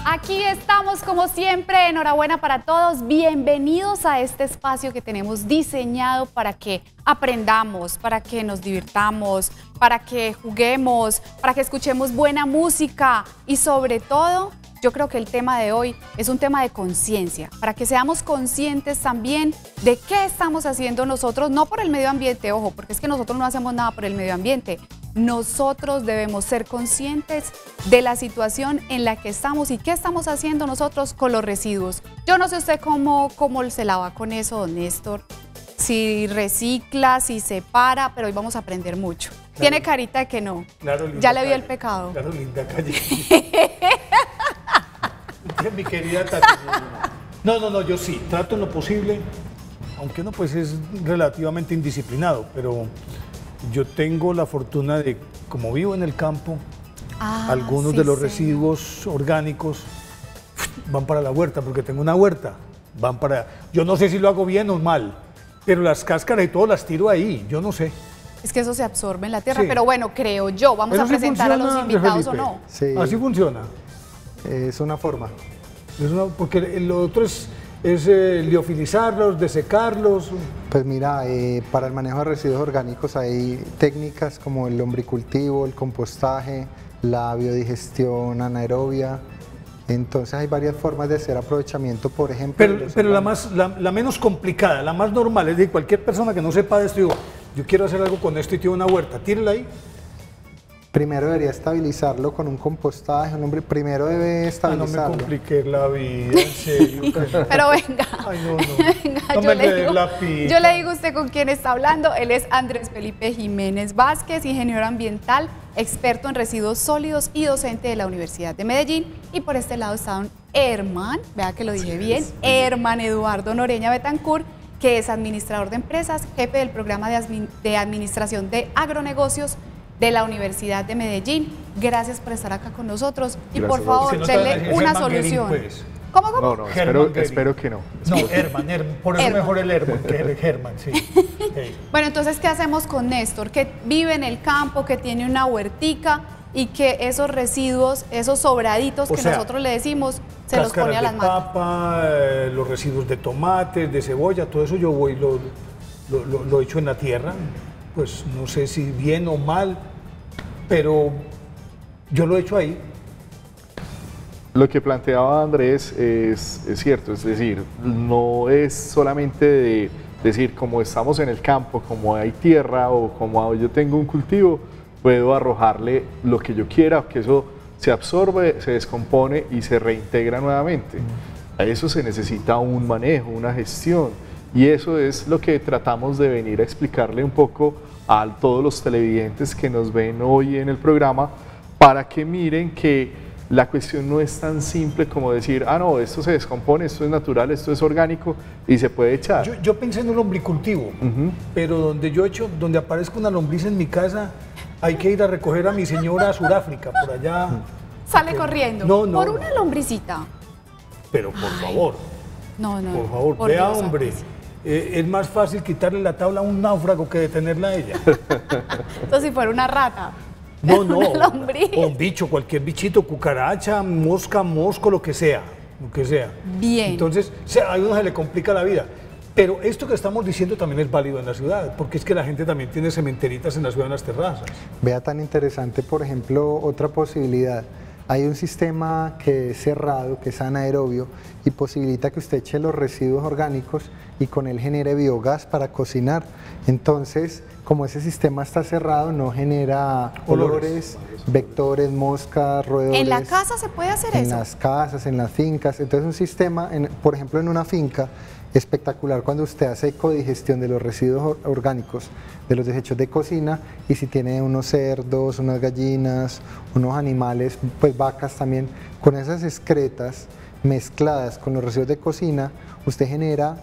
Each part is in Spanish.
Aquí estamos como siempre, enhorabuena para todos, bienvenidos a este espacio que tenemos diseñado para que aprendamos, para que nos divirtamos, para que juguemos, para que escuchemos buena música y sobre todo, yo creo que el tema de hoy es un tema de conciencia, para que seamos conscientes también de qué estamos haciendo nosotros, no por el medio ambiente, ojo, porque es que nosotros no hacemos nada por el medio ambiente. Nosotros debemos ser conscientes de la situación en la que estamos y qué estamos haciendo nosotros con los residuos. Yo no sé usted cómo se la va con eso, don Néstor, si recicla, si separa, pero hoy vamos a aprender mucho. Claro. Tiene carita de que no. Claro, ya le vi el pecado. Claro, linda calle. Mi querida Tati. No, yo sí, trato en lo posible, aunque uno pues es relativamente indisciplinado, pero yo tengo la fortuna de, como vivo en el campo, algunos de los residuos orgánicos van para la huerta, porque tengo una huerta, van para... Yo no sé si lo hago bien o mal, pero las cáscaras y todo las tiro ahí, yo no sé. Es que eso se absorbe en la tierra, sí. Pero bueno, creo yo, vamos a presentar a los invitados o no. Sí. Así funciona. Es una forma. Porque lo otro es liofilizarlos, desecarlos. Pues mira, para el manejo de residuos orgánicos hay técnicas como el lombricultivo, el compostaje, la biodigestión anaerobia. Entonces hay varias formas de hacer aprovechamiento, por ejemplo. Pero la menos complicada, la más normal, es decir, cualquier persona que no sepa de esto, digo, yo quiero hacer algo con esto y tiene una huerta, tírela ahí. Primero debería estabilizarlo con un compostaje, primero debe estabilizarlo. No me compliqué la vida, en serio. Pero venga, ay, no. Venga, yo le digo a usted con quién está hablando. Él es Andrés Felipe Jiménez Vázquez, ingeniero ambiental, experto en residuos sólidos y docente de la Universidad de Medellín. Y por este lado está un Herman, vea que lo dije bien, Herman Eduardo Noreña Betancur, que es administrador de empresas, jefe del programa de administración de agronegocios de la Universidad de Medellín. Gracias por estar acá con nosotros y por favor, denle una solución. Pues. ¿Cómo? No, espero que no. No, Herman, por eso mejor el Herman que el Herman, sí. Hey. Bueno, entonces, ¿qué hacemos con Néstor? Que vive en el campo, que tiene una huertica y que esos residuos, esos sobraditos que nosotros le decimos, se los pone a las manos. Papa, los residuos de tomates, de cebolla, todo eso yo voy lo echo en la tierra. Pues no sé si bien o mal, pero yo lo he hecho ahí. Lo que planteaba Andrés es cierto, es decir, no es solamente de decir como estamos en el campo, como hay tierra o como yo tengo un cultivo, puedo arrojarle lo que yo quiera, que eso se absorbe, se descompone y se reintegra nuevamente. A eso se necesita un manejo, una gestión. Y eso es lo que tratamos de venir a explicarle un poco a todos los televidentes que nos ven hoy en el programa, para que miren que la cuestión no es tan simple como decir, no, esto se descompone, esto es natural, esto es orgánico y se puede echar. Yo pensé en un lombricultivo, pero donde aparezca una lombriz en mi casa, hay que ir a recoger a mi señora a Sudáfrica, por allá. Sale corriendo, por una lombricita. Pero por favor. Por favor, vea, hombre. Es más fácil quitarle la tabla a un náufrago que detenerla a ella. Entonces, si fuera una rata. No, o un bicho, cualquier bichito, cucaracha, mosca, mosco, lo que sea. Bien. Entonces, a uno se le complica la vida. Pero esto que estamos diciendo también es válido en la ciudad, porque es que la gente también tiene cementeritas en la ciudad, en las terrazas. Vea tan interesante, por ejemplo, otra posibilidad. Hay un sistema que es cerrado, que es anaerobio, y posibilita que usted eche los residuos orgánicos y con él genere biogás para cocinar. Entonces, como ese sistema está cerrado, no genera olores, vectores, moscas, roedores. ¿En la casa se puede hacer eso? En las casas, en las fincas. Entonces, un sistema, por ejemplo, en una finca, espectacular cuando usted hace ecodigestión de los residuos orgánicos, de los desechos de cocina, y si tiene unos cerdos, unas gallinas, unos animales, pues vacas también, con esas excretas mezcladas con los residuos de cocina, usted genera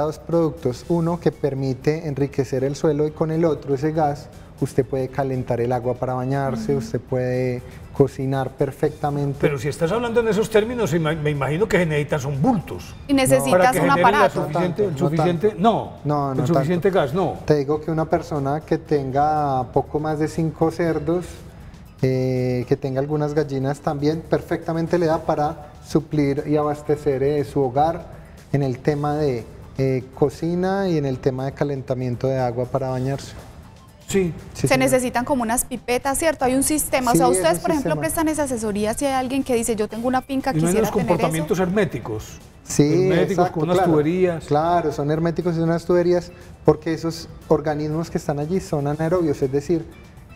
dos productos, uno que permite enriquecer el suelo y con el otro, ese gas, usted puede calentar el agua para bañarse, usted puede cocinar perfectamente. Pero si estás hablando en esos términos, me imagino que necesitas un bultos. Y necesitas un aparato. El suficiente gas, no. Te digo que una persona que tenga poco más de 5 cerdos que tenga algunas gallinas también perfectamente le da para suplir y abastecer su hogar en el tema de cocina y en el tema de calentamiento de agua para bañarse. Sí. Sí, Se señor. necesitan como unas pipetas, ¿cierto? Hay un sistema. Sí, o sea, es ustedes, un por ejemplo, sistema. prestan esa asesoría si hay alguien que dice, yo tengo una finca, Y no hay quisiera los tener comportamientos eso. herméticos. Sí, Herméticos exacto, con unas claro. tuberías. Claro, son herméticos y unas tuberías porque esos organismos que están allí son anaerobios, es decir,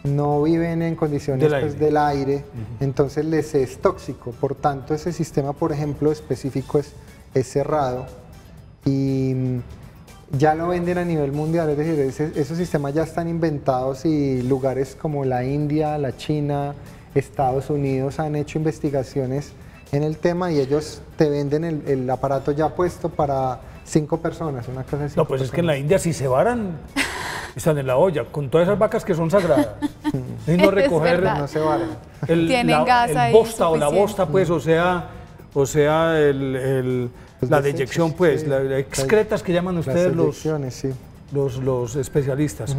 no viven en condiciones Del aire. del aire, entonces les es tóxico. Por tanto, ese sistema, por ejemplo, específico es cerrado y ya lo venden a nivel mundial, es decir, esos sistemas ya están inventados y lugares como la India, la China, Estados Unidos han hecho investigaciones en el tema y ellos te venden el aparato ya puesto para 5 personas, una cosa así. No, pues es que en la India si se varan, están en la olla, con todas esas vacas que son sagradas. Y no Es recoger verdad. No se varan. Tienen gas el ahí bosta o la suficiente. bosta, pues, o sea Los la desechos, deyección, pues, sí. la excretas que llaman Las ustedes eyecciones, sí. los especialistas.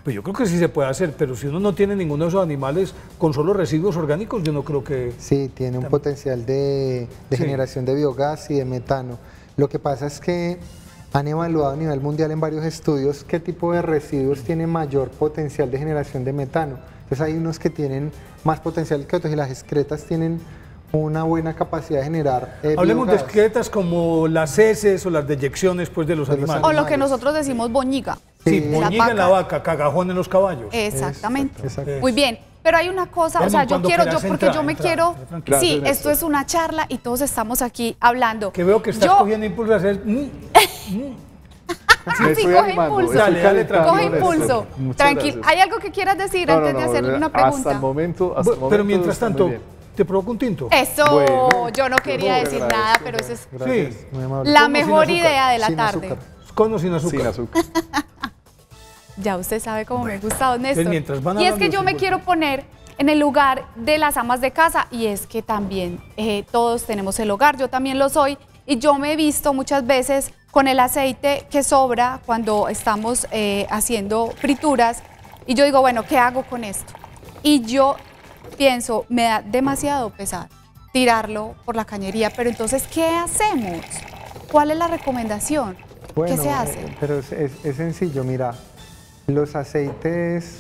Pues yo creo que sí se puede hacer, pero si uno no tiene ninguno de esos animales con solo residuos orgánicos, yo no creo que... Sí, tiene un potencial de Sí. generación de biogás y de metano. Lo que pasa es que han evaluado a nivel mundial en varios estudios qué tipo de residuos tiene mayor potencial de generación de metano. Entonces hay unos que tienen más potencial que otros y las excretas tienen una buena capacidad de generar Hablemos de biogás. excretas como las heces o las deyecciones, pues, de los De los animales. O lo que animales. nosotros decimos boñiga. Sí, Sí. boñiga en la Las vaca, cagajón en los caballos. Exactamente. Exacto. Eso. Muy bien. Pero hay una cosa, o Herman, sea, yo cuando quiero, quieras porque entrar, yo me entra, quiero, entra, tranquilo. sí, Gracias, esto Néstor. es una charla y todos estamos aquí hablando. Que veo que estás Yo- cogiendo impulso a hacer... Sí, Me estoy coge animando, impulso. estoy Dale, dale, calentando, Coge tranquilo, Néstor. impulso. Muchas Tranquilo. gracias. ¿Hay algo que quieras decir No, antes no, de no, hacerle una Hasta el pregunta? momento, Pero mientras está muy tanto, bien. ¿te provoca un tinto? Eso, Bueno, yo no quería muy decir agradezco. nada, pero eso es Gracias, Sí. muy amable. la sin mejor azúcar. idea de la Sin tarde. azúcar. Con o sin azúcar. Sin azúcar. Ya usted sabe cómo me gusta, don Néstor. mientras van Y es hablando, que yo sí, me bueno. quiero poner en el lugar de las amas de casa y es que también todos tenemos el hogar, yo también lo soy y yo me he visto muchas veces con el aceite que sobra cuando estamos haciendo frituras y yo digo, bueno, ¿qué hago con esto? Y yo pienso, me da demasiado pesar tirarlo por la cañería, pero entonces, ¿qué hacemos? ¿Cuál es la recomendación? ¿Qué se hace? Pero es sencillo, mira, los aceites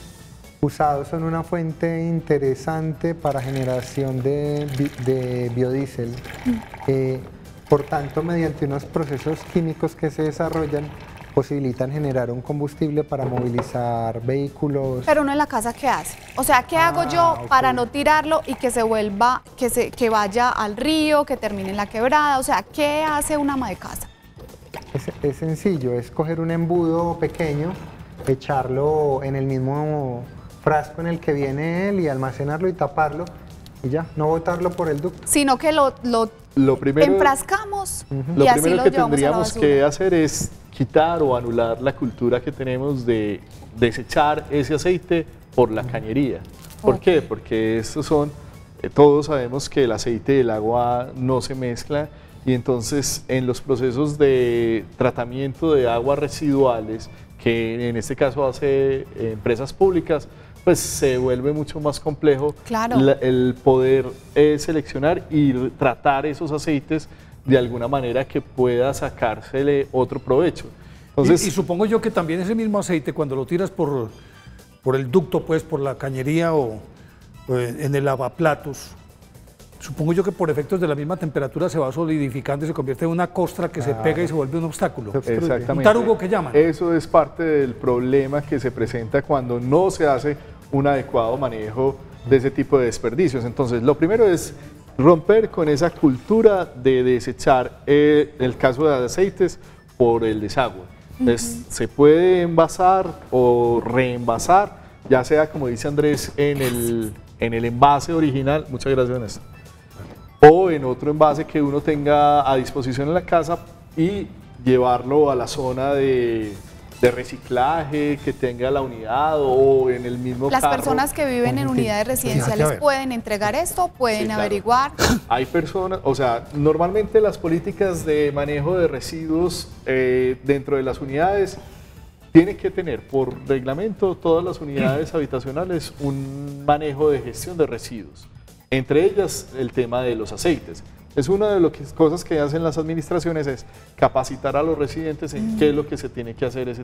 usados son una fuente interesante para generación de biodiesel. Por tanto, mediante unos procesos químicos que se desarrollan, posibilitan generar un combustible para movilizar vehículos. Pero uno en la casa, ¿qué hace? O sea, ¿qué hago yo ok. para no tirarlo y que se vuelva, que vaya al río, que termine en la quebrada? O sea, ¿qué hace una ama de casa? Es sencillo, es coger un embudo pequeño, echarlo en el mismo frasco en el que viene él y almacenarlo y taparlo y ya, no botarlo por el ducto. Sino que lo Lo primero, enfrascamos lo y así primero lo que llevamos a la tendríamos basura. que hacer es quitar o anular la cultura que tenemos de desechar ese aceite por la cañería. ¿Por Ok. qué? Porque estos son, todos sabemos que el aceite y el agua no se mezclan y entonces en los procesos de tratamiento de aguas residuales, que en este caso hace empresas públicas, pues se vuelve mucho más complejo Claro. el poder seleccionar y tratar esos aceites de alguna manera que pueda sacársele otro provecho. Entonces, Y supongo yo que también ese mismo aceite, cuando lo tiras por el ducto, pues, por la cañería o en el lavaplatos, supongo yo que por efectos de la misma temperatura se va solidificando y se convierte en una costra que se pega y se vuelve un obstáculo. exactamente. Un tarugo que llaman. Eso es parte del problema que se presenta cuando no se hace un adecuado manejo de ese tipo de desperdicios. Entonces, lo primero es romper con esa cultura de desechar el caso de aceites por el desagüe. Entonces, se puede envasar o reenvasar, ya sea, como dice Andrés, en el envase original. Muchas gracias, Néstor. O en otro envase que uno tenga a disposición en la casa y llevarlo a la zona de reciclaje que tenga la unidad o en el mismo Las carro. personas que viven en unidades residenciales ver. pueden entregar esto, pueden Sí, claro. averiguar. Hay personas, o sea, normalmente las políticas de manejo de residuos dentro de las unidades tiene que tener por reglamento todas las unidades habitacionales un manejo de gestión de residuos, entre ellas el tema de los aceites. Es una de las cosas que hacen las administraciones, es capacitar a los residentes en qué es lo que se tiene que hacer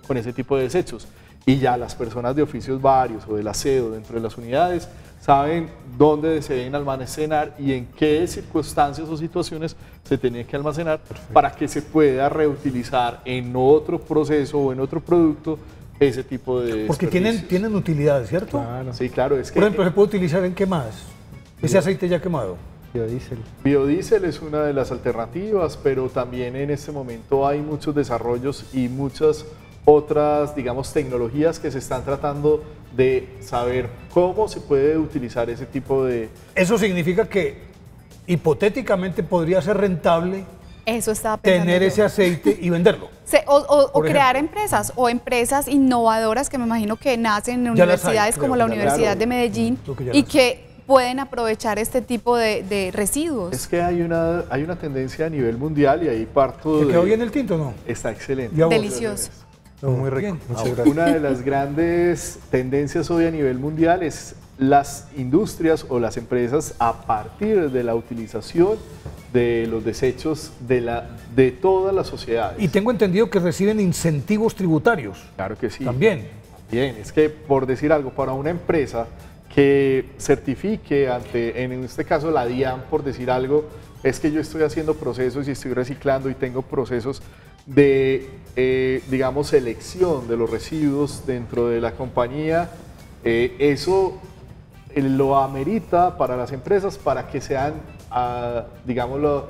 con ese tipo de desechos. Y ya las personas de oficios varios o del aseo dentro de las unidades saben dónde se deben almacenar y en qué circunstancias o situaciones se tiene que almacenar. Perfecto. Para que se pueda reutilizar en otro proceso o en otro producto ese tipo de porque tienen utilidad, ¿cierto? Claro. Sí, claro. Es que, por ejemplo, ¿se puede utilizar en qué más? Ese aceite ya quemado. Biodiesel. Biodiesel es una de las alternativas, pero también en este momento hay muchos desarrollos y muchas otras, digamos, tecnologías que se están tratando de saber cómo se puede utilizar ese tipo de... Eso significa que hipotéticamente podría ser rentable eso estaba tener ese aceite y venderlo. O crear empresas, o empresas innovadoras que me imagino que nacen en universidades como la Universidad de Medellín y que pueden aprovechar este tipo de residuos. Es que hay una tendencia a nivel mundial y ahí parto de... ¿Te quedó bien el tinto, no? Está excelente. Delicioso. No, muy rico. Muchas gracias. Una de las grandes tendencias hoy a nivel mundial es las industrias o las empresas a partir de la utilización de los desechos de todas las sociedades. Y tengo entendido que reciben incentivos tributarios. Claro que sí. También. Bien, es que por decir algo, para una empresa que certifique en este caso la DIAN, por decir algo, es que yo estoy haciendo procesos y estoy reciclando y tengo procesos de, digamos, selección de los residuos dentro de la compañía, eso lo amerita para las empresas para que sean, digámoslo,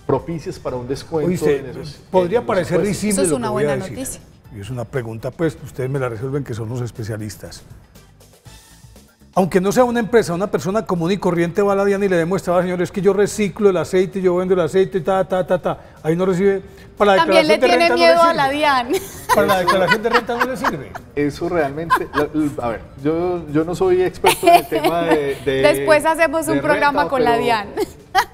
propicias para un descuento. Oíste, en esos, podría parecer risible. Eso es lo una que voy a buena decir. noticia. Y es una pregunta, pues, ustedes me la resuelven, que son los especialistas. Aunque no sea una empresa, una persona común y corriente va a la DIAN y le demuestra, señor, es que yo reciclo el aceite, yo vendo el aceite, ahí no recibe. Para la también le tiene miedo no a la DIAN. Para la declaración de renta no le sirve. Eso realmente, a ver, yo no soy experto en el tema de Después hacemos un programa renta, con la DIAN.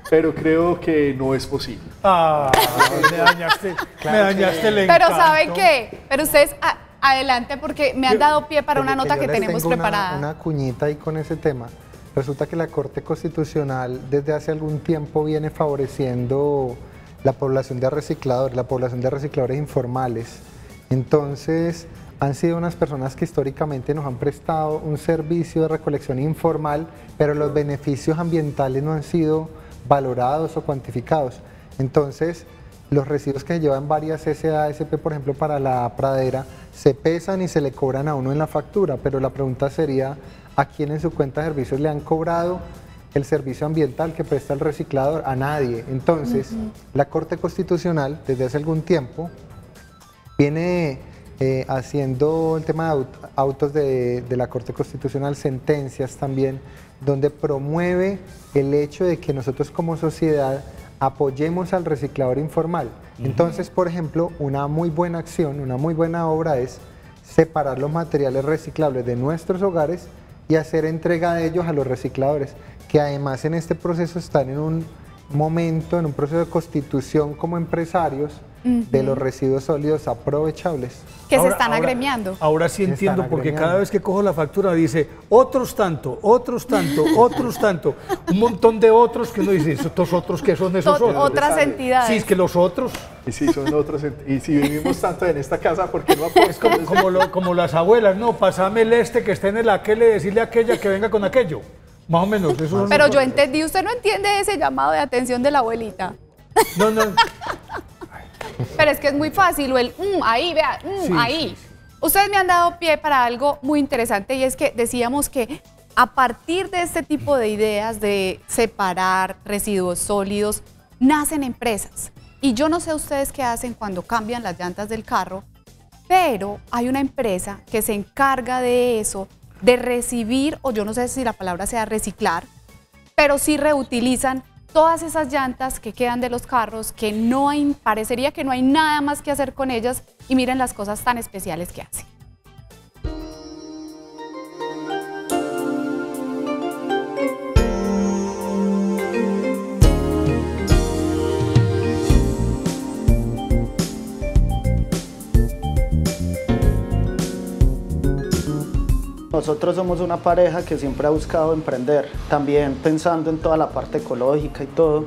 Pero creo que no es posible. Me dañaste el encanto. Pero ¿saben qué? Pero ustedes... adelante, porque me han dado pie para una nota que tenemos preparada. Una cuñita ahí con ese tema. Resulta que la Corte Constitucional desde hace algún tiempo viene favoreciendo la población de recicladores informales. Entonces, han sido unas personas que históricamente nos han prestado un servicio de recolección informal, pero los beneficios ambientales no han sido valorados o cuantificados. Entonces, los residuos que llevan varias SASP, por ejemplo, para la pradera, se pesan y se le cobran a uno en la factura, pero la pregunta sería, ¿a quién en su cuenta de servicios le han cobrado el servicio ambiental que presta el reciclador? A nadie. Entonces, la Corte Constitucional, desde hace algún tiempo, viene haciendo el tema de autos de la Corte Constitucional, sentencias también, donde promueve el hecho de que nosotros como sociedad apoyemos al reciclador informal. Entonces, por ejemplo, una muy buena acción, una muy buena obra es separar los materiales reciclables de nuestros hogares y hacer entrega de ellos a los recicladores, que además en este proceso están en un momento, en un proceso de constitución como empresarios de los residuos sólidos aprovechables. Que se están agremiando. Ahora sí entiendo, porque cada vez que cojo la factura dice otros tanto, otros tanto, otros tanto, un montón de otros que uno dice, ¿estos otros qué son esos otros? Otras entidades. Sí, es que los otros. Y sí, son otros. Y si vivimos tanto en esta casa, ¿por qué no aportamos? Es como las abuelas, no, pasame el que esté en el aquel y decirle a aquella que venga con aquello. Más o menos. Eso pero yo entendí, usted no entiende ese llamado de atención de la abuelita. No. Pero es que es muy fácil, o el ahí, vea, ahí. Sí. Ustedes me han dado pie para algo muy interesante y es que decíamos que a partir de este tipo de ideas de separar residuos sólidos, nacen empresas. Y yo no sé ustedes qué hacen cuando cambian las llantas del carro, pero hay una empresa que se encarga de eso, de recibir, o yo no sé si la palabra sea reciclar, pero sí reutilizan todas esas llantas que quedan de los carros, que no hay, parecería que no hay nada más que hacer con ellas, y miren las cosas tan especiales que hacen. Nosotros somos una pareja que siempre ha buscado emprender, también pensando en toda la parte ecológica y todo,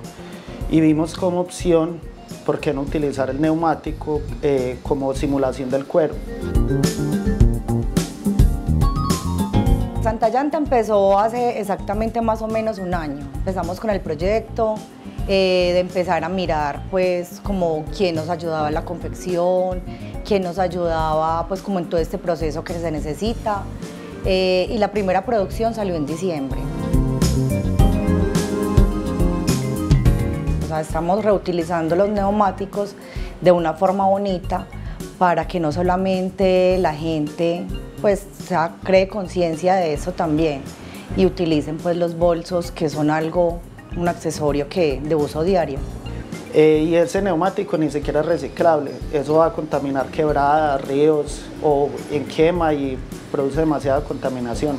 y vimos como opción, ¿por qué no utilizar el neumático como simulación del cuero? Santa Llanta empezó hace exactamente más o menos un año. Empezamos con el proyecto de empezar a mirar pues como quién nos ayudaba en la confección, quién nos ayudaba pues como en todo este proceso que se necesita, y la primera producción salió en diciembre. O sea, estamos reutilizando los neumáticos de una forma bonita para que no solamente la gente pues cree conciencia de eso también y utilicen pues los bolsos, que son un accesorio de uso diario. Y ese neumático ni siquiera es reciclable, eso va a contaminar quebradas, ríos o en quema y produce demasiada contaminación.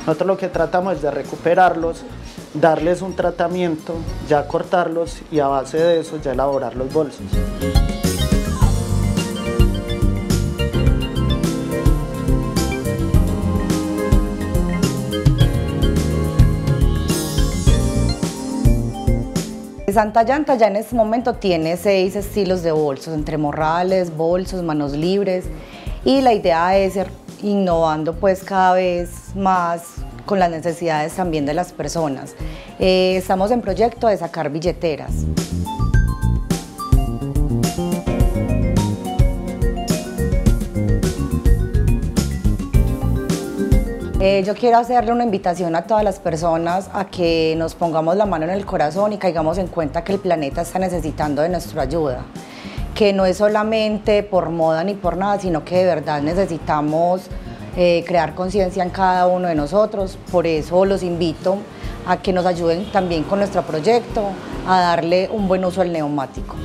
Nosotros lo que tratamos es de recuperarlos, darles un tratamiento, ya cortarlos y a base de eso ya elaborar los bolsos. Santa Llanta ya en este momento tiene 6 estilos de bolsos, entre morrales, bolsos, manos libres, y la idea es ir innovando pues cada vez más con las necesidades también de las personas. Estamos en proyecto de sacar billeteras. Yo quiero hacerle una invitación a todas las personas a que nos pongamos la mano en el corazón y caigamos en cuenta que el planeta está necesitando de nuestra ayuda, que no es solamente por moda ni por nada, sino que de verdad necesitamos crear conciencia en cada uno de nosotros. Por eso los invito a que nos ayuden también con nuestro proyecto a darle un buen uso al neumático.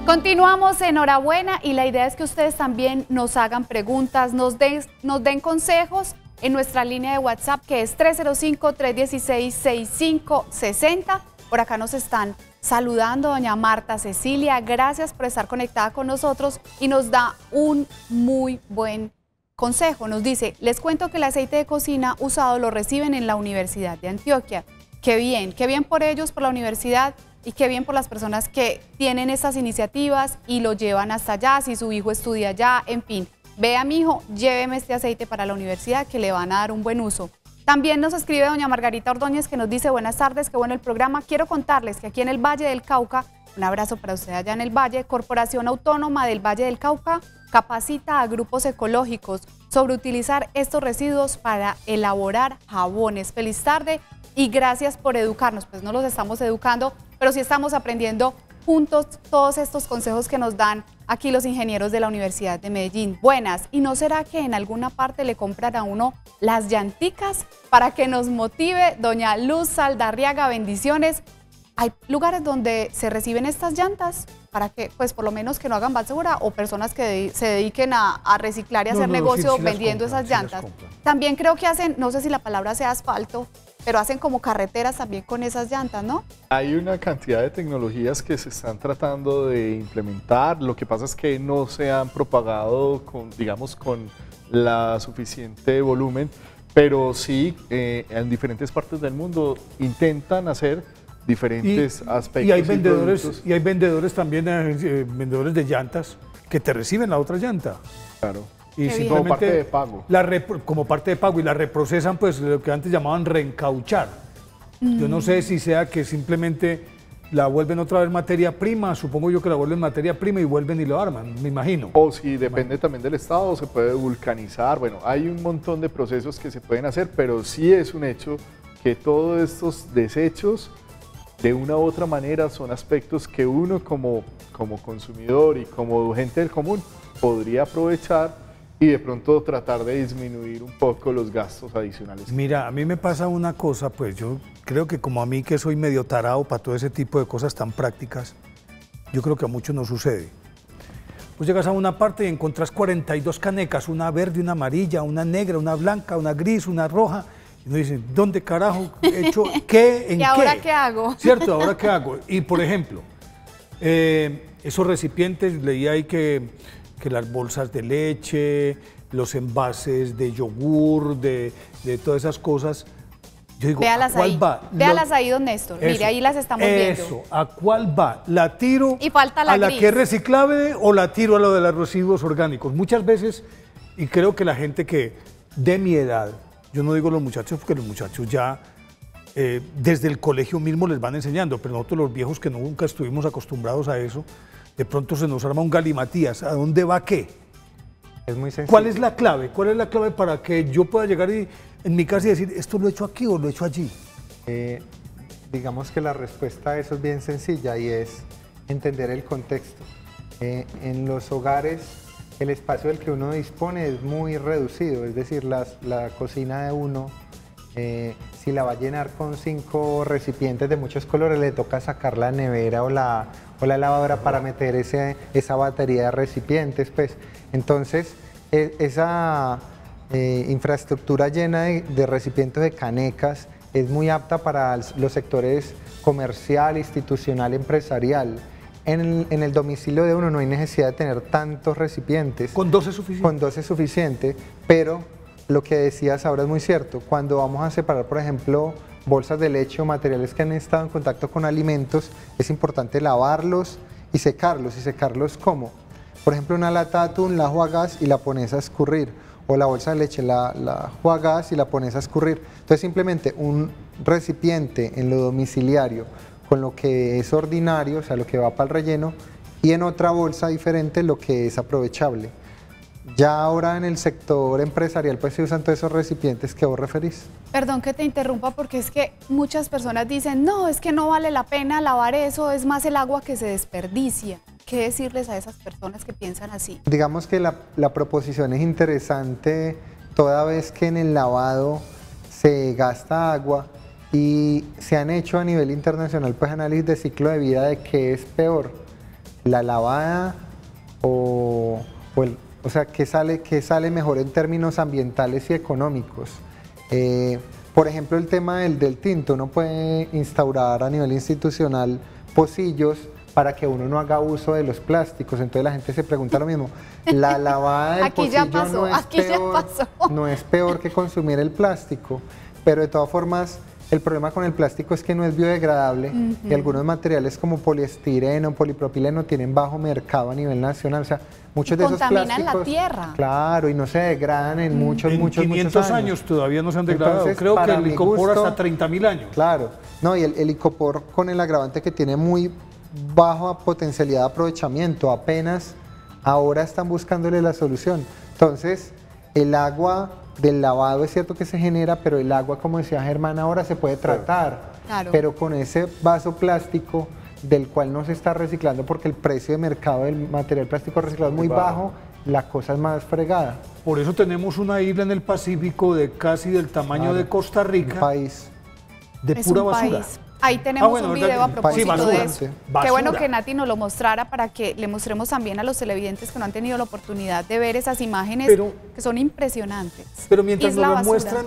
Continuamos, enhorabuena, y la idea es que ustedes también nos hagan preguntas, nos den consejos en nuestra línea de WhatsApp, que es 305-316-6560. Por acá nos están saludando doña Marta Cecilia, gracias por estar conectada con nosotros y nos da un muy buen consejo. Nos dice, les cuento que el aceite de cocina usado lo reciben en la Universidad de Antioquia. Qué bien por ellos, por la universidad, y qué bien por las personas que tienen estas iniciativas y lo llevan hasta allá, si su hijo estudia allá, en fin. Vea, mi hijo, lléveme este aceite para la universidad que le van a dar un buen uso. También nos escribe doña Margarita Ordóñez, que nos dice, buenas tardes, qué bueno el programa. Quiero contarles que aquí en el Valle del Cauca, un abrazo para usted allá en el Valle, Corporación Autónoma del Valle del Cauca capacita a grupos ecológicos sobre utilizar estos residuos para elaborar jabones. Feliz tarde y gracias por educarnos. Pues no los estamos educando, pero sí estamos aprendiendo juntos todos estos consejos que nos dan aquí los ingenieros de la Universidad de Medellín. Buenas, ¿y no será que en alguna parte le compran a uno las llanticas para que nos motive? Doña Luz Saldarriaga, bendiciones. ¿Hay lugares donde se reciben estas llantas para que, pues por lo menos que no hagan basura, o personas que se dediquen a reciclar y hacer negocio vendiendo esas llantas? También creo que hacen, no sé si la palabra sea asfalto, pero hacen como carreteras también con esas llantas, ¿no? Hay una cantidad de tecnologías que se están tratando de implementar, lo que pasa es que no se han propagado con, digamos, con la suficiente volumen, pero sí en diferentes partes del mundo intentan hacer diferentes aspectos. Y hay vendedores también, vendedores de llantas que te reciben la otra llanta. Claro. Y simplemente como parte de pago. Como parte de pago, y la reprocesan, pues lo que antes llamaban reencauchar. Yo no sé si sea que simplemente la vuelven otra vez materia prima, supongo yo que la vuelven materia prima y vuelven y lo arman, me imagino. O si depende también del estado, se puede vulcanizar. Bueno, hay un montón de procesos que se pueden hacer, pero sí es un hecho que todos estos desechos, de una u otra manera, son aspectos que uno como consumidor y como gente del común podría aprovechar y de pronto tratar de disminuir un poco los gastos adicionales. Mira, a mí me pasa una cosa, pues yo creo que como a mí que soy medio tarado para todo ese tipo de cosas tan prácticas, yo creo que a muchos nos sucede. Pues llegas a una parte y encontrás 42 canecas, una verde, una amarilla, una negra, una blanca, una gris, una roja. Y uno dice, ¿dónde carajo he hecho qué? ¿En ¿Y ahora qué? qué hago? ¿Cierto? ¿Ahora qué hago? Y por ejemplo, esos recipientes, leí ahí que las bolsas de leche, los envases de yogur, de todas esas cosas. Yo digo, Véalas ¿a cuál ahí. va? Véalas ahí, don Néstor. Mire, ahí las estamos viendo. Eso, ¿a cuál va? ¿La tiro Y falta la a la gris. que es reciclable o la tiro a lo de los residuos orgánicos? Muchas veces, y creo que la gente que de mi edad, yo no digo los muchachos porque los muchachos ya desde el colegio mismo les van enseñando, pero nosotros los viejos que nunca estuvimos acostumbrados a eso, de pronto se nos arma un galimatías. ¿A dónde va qué? Es muy sencillo. ¿Cuál es la clave? ¿Cuál es la clave para que yo pueda llegar en mi casa y decir, esto lo he hecho aquí o lo he hecho allí? Digamos que la respuesta a eso es bien sencilla y es entender el contexto. En los hogares el espacio del que uno dispone es muy reducido, es decir, la cocina de uno, si la va a llenar con 5 recipientes de muchos colores, le toca sacar la nevera o la lavadora para meter esa batería de recipientes, pues. Entonces, esa infraestructura llena de recipientes de canecas es muy apta para los sectores comercial, institucional, empresarial. En el domicilio de uno no hay necesidad de tener tantos recipientes. ¿Con 2 es suficiente? Con 2 es suficiente, pero lo que decías ahora es muy cierto. Cuando vamos a separar, por ejemplo, bolsas de leche o materiales que han estado en contacto con alimentos, es importante lavarlos y secarlos. ¿Y secarlos cómo? Por ejemplo, una lata de atún la juegas y la pones a escurrir, o la bolsa de leche la juegas y la pones a escurrir. Entonces simplemente un recipiente en lo domiciliario con lo que es ordinario, o sea, lo que va para el relleno, y en otra bolsa diferente lo que es aprovechable. Ya ahora en el sector empresarial pues se usan todos esos recipientes que vos referís. Perdón que te interrumpa porque es que muchas personas dicen, no, es que no vale la pena lavar eso, es más el agua que se desperdicia. ¿Qué decirles a esas personas que piensan así? Digamos que la proposición es interesante toda vez que en el lavado se gasta agua y se han hecho a nivel internacional pues análisis de ciclo de vida de qué es peor, la lavada o sea, qué sale mejor en términos ambientales y económicos. Por ejemplo, el tema del tinto, uno puede instaurar a nivel institucional pocillos para que uno no haga uso de los plásticos. Entonces la gente se pregunta lo mismo. La lavada del Aquí ya pocillo pasó, no es peor que consumir el plástico, pero de todas formas el problema con el plástico es que no es biodegradable y algunos materiales como poliestireno, polipropileno tienen bajo mercado a nivel nacional. O sea, muchos de esos plásticos contaminan la tierra. Claro, y no se degradan en muchos 500 años todavía no se han degradado. Entonces, Creo que para el mi licopor gusto, hasta 30.000 años. Claro, no, y el licopor con el agravante que tiene muy baja potencialidad de aprovechamiento, apenas ahora están buscándole la solución. Entonces, el agua del lavado es cierto que se genera, pero el agua, como decía Germán, ahora se puede tratar, Claro. pero con ese vaso plástico del cual no se está reciclando porque el precio de mercado del material plástico reciclado es muy bajo, la cosa es más fregada. Por eso tenemos una isla en el Pacífico de casi del tamaño de Costa Un Rica, país. de Es pura un basura. país. Ahí tenemos bueno, un ¿verdad? video a Sí, propósito basura, de eso. sí. Qué Basura. bueno que Nati nos lo mostrara para que le mostremos también a los televidentes que no han tenido la oportunidad de ver esas imágenes Pero- que son impresionantes. Pero mientras Isla nos lo basura. muestran,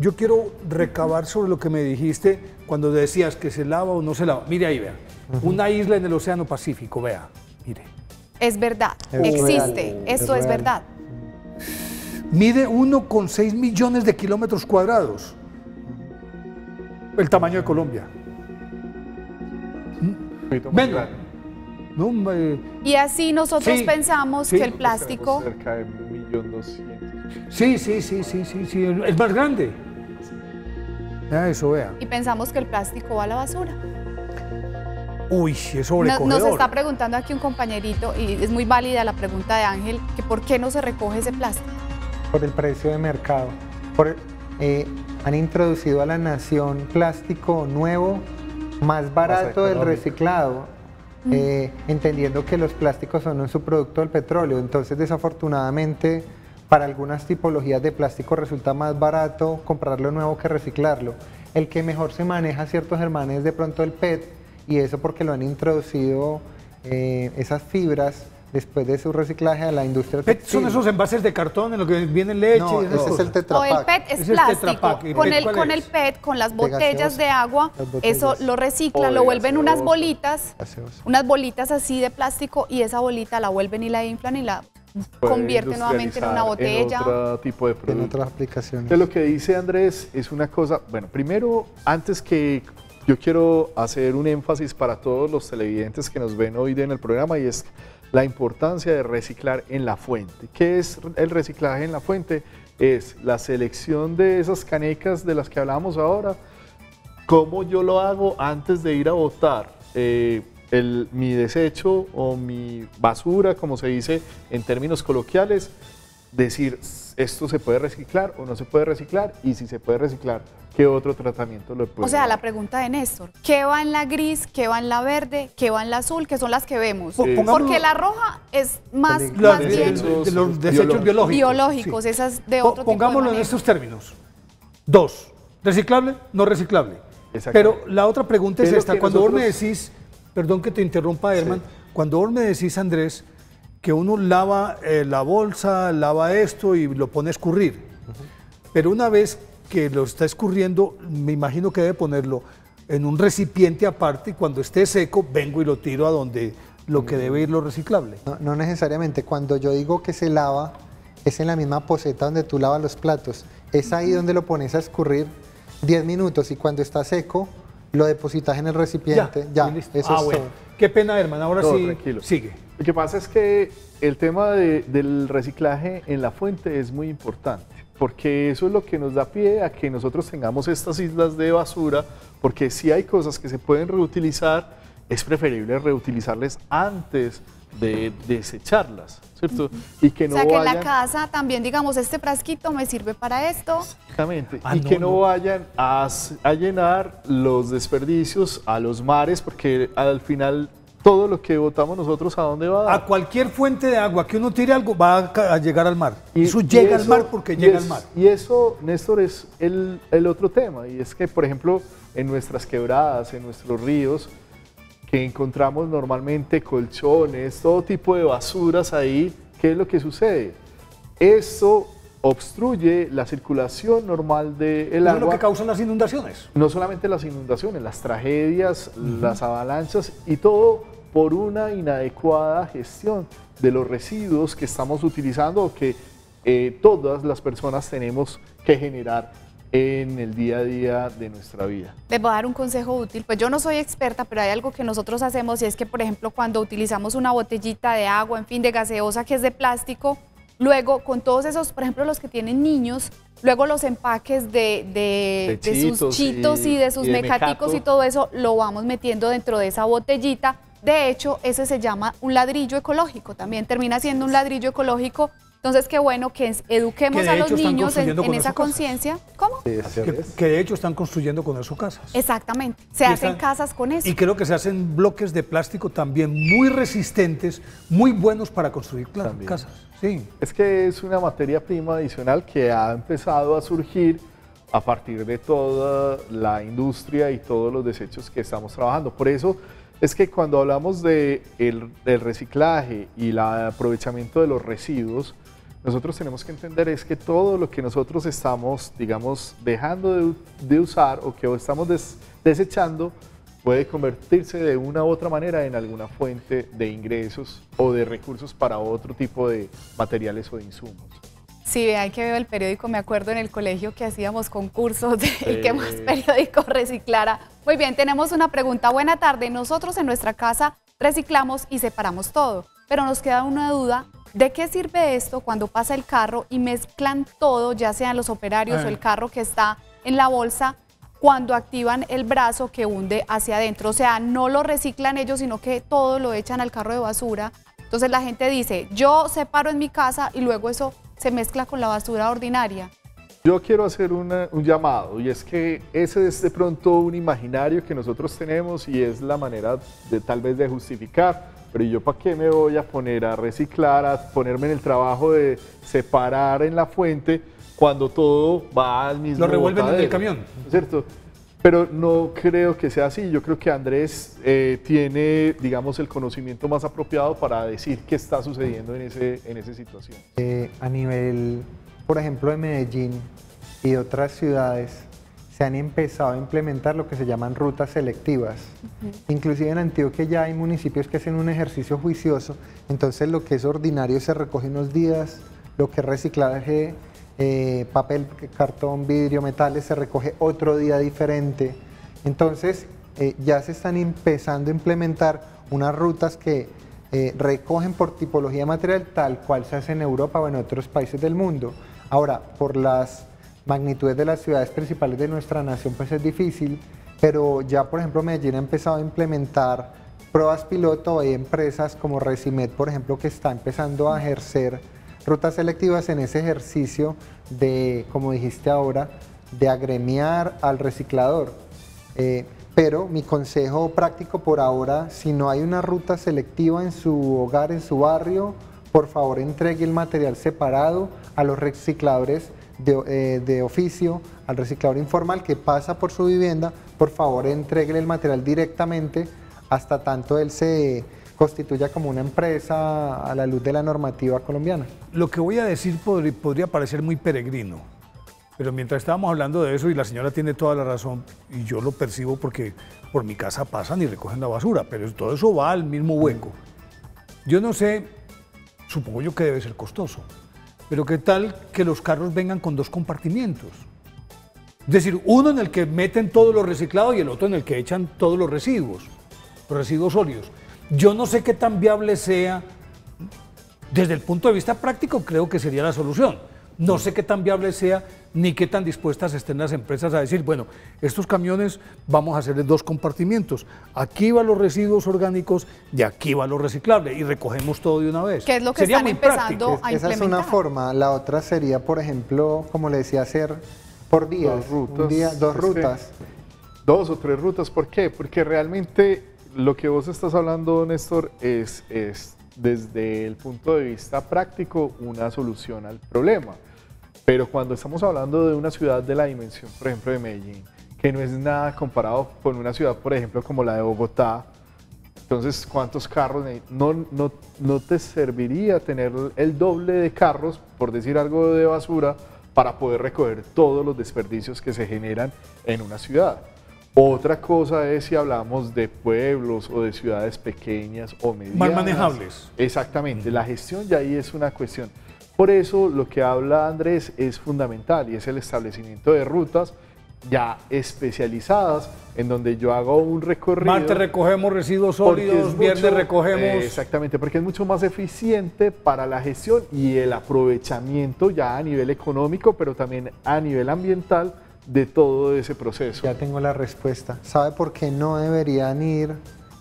yo quiero recabar sobre lo que me dijiste cuando decías que se lava o no se lava. Mire ahí, vea. Una isla en el Océano Pacífico, vea. Mire. Es verdad, Es existe, real, esto es es real. verdad. Mide 1,6 millones de kilómetros cuadrados. El tamaño de Colombia. Un poquito más Menos. grande. No, Y así nosotros Sí, pensamos sí. que el plástico, Cerca de 1.200.000. sí, es más grande. Vea eso, vea. y pensamos que el plástico va a la basura. Uy, es sobrecogedor. Nos está preguntando aquí un compañerito, y es muy válida la pregunta de Ángel, que por qué no se recoge ese plástico. Por el precio de mercado. Han introducido a la nación plástico nuevo, más barato del económico. reciclado, entendiendo que los plásticos son un subproducto del petróleo. Entonces, desafortunadamente, para algunas tipologías de plástico resulta más barato comprarlo nuevo que reciclarlo. El que mejor se maneja, ciertos Germán, es de pronto el PET, y eso porque lo han introducido esas fibras después de su reciclaje a la industria PET textil. son esos envases de cartón en los que viene leche No, y esas ese es el cosas. Tetra O el Pak. PET es Es el Tetra plástico. Pak. ¿Y Con PET el, cuál con es? el PET, con las De botellas gaseosa. de agua, Las botellas. eso lo O reciclan, de lo vuelven unas gaseosa. bolitas, Gaseosa. unas bolitas así de plástico y esa bolita la vuelven y la inflan y la Puede convierte nuevamente en una industrializar botella. En otro tipo de En producto. otras aplicaciones. Entonces, lo que dice Andrés es una cosa, bueno, primero, antes que yo quiero hacer un énfasis para todos los televidentes que nos ven hoy en el programa y es la importancia de reciclar en la fuente. ¿Qué es el reciclaje en la fuente? Es la selección de esas canecas de las que hablábamos ahora, cómo yo lo hago antes de ir a botar mi desecho o mi basura, como se dice en términos coloquiales, decir esto se puede reciclar o no se puede reciclar y si se puede reciclar, ¿qué otro tratamiento lo puede O sea, la dar? pregunta de Néstor, ¿qué va en la gris, qué va en la verde, qué va en la azul, que son las que vemos? Pongámoslo- Porque la roja es más, Peligrosa. más bien De los desechos biológicos. biológicos, sí. esas de otro tipo de Pongámoslo en manejo. estos términos. 2. Reciclable, no reciclable. Exactamente. Pero la otra pregunta es Es lo esta. que Cuando vos me nosotros- decís, perdón que te interrumpa, Herman, cuando vos me decís, Andrés, que uno lava la bolsa, lava esto y lo pone a escurrir. Pero una vez que lo está escurriendo, me imagino que debe ponerlo en un recipiente aparte y cuando esté seco, vengo y lo tiro a donde lo que debe ir lo reciclable. No, no necesariamente. Cuando yo digo que se lava, es en la misma poceta donde tú lavas los platos. Es ahí donde lo pones a escurrir 10 minutos y cuando está seco, lo depositas en el recipiente. Ya, y listo. eso es bueno. todo. Qué pena, Herman. Ahora No, sí, tranquilo. sigue. Lo que pasa es que el tema del reciclaje en la fuente es muy importante, porque eso es lo que nos da pie a que nosotros tengamos estas islas de basura, porque si hay cosas que se pueden reutilizar, es preferible reutilizarlas antes de desecharlas, ¿cierto? Y que O no sea, que en vayan... la casa también, digamos, este frasquito me sirve para esto. Exactamente, Ah, y no, que no no. vayan a llenar los desperdicios a los mares, porque al final todo lo que botamos nosotros, ¿a dónde va? A cualquier fuente de agua que uno tire algo va a llegar al mar. Eso Y llega al eso- mar porque y llega es- al mar. Y eso, Néstor, es el otro tema. Y es que, por ejemplo, en nuestras quebradas, en nuestros ríos, que encontramos normalmente colchones, todo tipo de basuras ahí, ¿qué es lo que sucede? Eso obstruye la circulación normal del Eso es lo agua. que causan las inundaciones. No solamente las inundaciones, las tragedias, las avalanchas y todo por una inadecuada gestión de los residuos que estamos utilizando o que todas las personas tenemos que generar en el día a día de nuestra vida. Les voy a dar un consejo útil. Pues yo no soy experta, pero hay algo que nosotros hacemos y es que, por ejemplo, cuando utilizamos una botellita de agua, en fin, de gaseosa que es de plástico, luego con todos esos, por ejemplo, los que tienen niños, luego los empaques de sus Cheetos chitos y de sus y de mecaticos mecato. y todo eso, lo vamos metiendo dentro de esa botellita. De hecho, ese se llama un ladrillo ecológico, también termina siendo un ladrillo ecológico. Entonces, qué bueno que eduquemos Que de a los hecho están niños construyendo en con esa eso casas. conciencia. ¿Cómo? Que de hecho están construyendo con eso casas. Exactamente. Se Y hacen están- casas con eso. Y creo que se hacen bloques de plástico también muy resistentes, muy buenos para construir También. casas. Sí. Es que es una materia prima adicional que ha empezado a surgir a partir de toda la industria y todos los desechos que estamos trabajando. Por eso es que cuando hablamos del reciclaje y el aprovechamiento de los residuos, nosotros tenemos que entender es que todo lo que nosotros estamos, digamos, dejando de usar o que estamos desechando puede convertirse de una u otra manera en alguna fuente de ingresos o de recursos para otro tipo de materiales o de insumos. Sí, hay que veo el periódico, me acuerdo en el colegio que hacíamos concursos de el que más periódico reciclara. Muy bien, tenemos una pregunta. Buena tarde, nosotros en nuestra casa reciclamos y separamos todo, pero nos queda una duda. ¿De qué sirve esto cuando pasa el carro y mezclan todo, ya sean los operarios o el carro que está en la bolsa, cuando activan el brazo que hunde hacia adentro? O sea, no lo reciclan ellos, sino que todo lo echan al carro de basura. Entonces la gente dice, yo separo en mi casa y luego eso se mezcla con la basura ordinaria. Yo quiero hacer un llamado y es que ese es de pronto un imaginario que nosotros tenemos y es la manera de tal vez de justificar. Pero ¿yo para qué me voy a poner a reciclar, a ponerme en el trabajo de separar en la fuente cuando todo va al mismo Lo revuelven en el botadero? camión. ¿Cierto? Pero no creo que sea así. Yo creo que Andrés tiene, digamos, el conocimiento más apropiado para decir qué está sucediendo en esa situación. A nivel, por ejemplo, de Medellín y otras ciudades, se han empezado a implementar lo que se llaman rutas selectivas. Inclusive en Antioquia ya hay municipios que hacen un ejercicio juicioso, entonces lo que es ordinario se recoge unos días, lo que es reciclaje, papel, cartón, vidrio, metales, se recoge otro día diferente. Entonces ya se están empezando a implementar unas rutas que recogen por tipología de material tal cual se hace en Europa o en otros países del mundo. Ahora, por las magnitudes de las ciudades principales de nuestra nación, pues es difícil, pero ya por ejemplo Medellín ha empezado a implementar pruebas piloto. Hay empresas como Resimed, por ejemplo, que está empezando a ejercer rutas selectivas en ese ejercicio de, como dijiste ahora, de agremiar al reciclador. Pero mi consejo práctico por ahora, si no hay una ruta selectiva en su hogar, en su barrio, por favor entregue el material separado a los recicladores de oficio, al reciclador informal que pasa por su vivienda. Por favor entregue el material directamente hasta tanto él se constituya como una empresa a la luz de la normativa colombiana. Lo que voy a decir podría parecer muy peregrino, pero mientras estábamos hablando de eso, y la señora tiene toda la razón, y yo lo percibo porque por mi casa pasan y recogen la basura, pero todo eso va al mismo hueco. Yo no sé, supongo yo que debe ser costoso, pero ¿qué tal que los carros vengan con 2 compartimientos? Es decir, uno en el que meten todo lo reciclado y el otro en el que echan todos los residuos sólidos. Yo no sé qué tan viable sea, desde el punto de vista práctico creo que sería la solución. No sé qué tan viable sea ni qué tan dispuestas estén las empresas a decir, bueno, estos camiones vamos a hacerles 2 compartimientos. Aquí van los residuos orgánicos y aquí va lo reciclable y recogemos todo de una vez. ¿Qué es lo que sería están muy empezando práctico. a Esa es una forma. La otra sería, por ejemplo, como le decía, hacer por días, 2 rutas. un día, 2 rutas. 2 o 3 rutas, ¿por qué? Porque realmente lo que vos estás hablando, Néstor, es desde el punto de vista práctico una solución al problema. Pero cuando estamos hablando de una ciudad de la dimensión, por ejemplo, de Medellín, que no es nada comparado con una ciudad, por ejemplo, como la de Bogotá, entonces, ¿cuántos carros? No te serviría tener el doble de carros, por decir algo, de basura, para poder recoger todos los desperdicios que se generan en una ciudad. Otra cosa es si hablamos de pueblos o de ciudades pequeñas o medianas. Más manejables. Exactamente, la gestión ya ahí es una cuestión. Por eso lo que habla Andrés es fundamental y es el establecimiento de rutas ya especializadas en donde yo hago un recorrido. Martes recogemos residuos sólidos, viernes recogemos... Exactamente, porque es mucho más eficiente para la gestión y el aprovechamiento ya a nivel económico, pero también a nivel ambiental de todo ese proceso. Ya tengo la respuesta. ¿Sabe por qué no deberían ir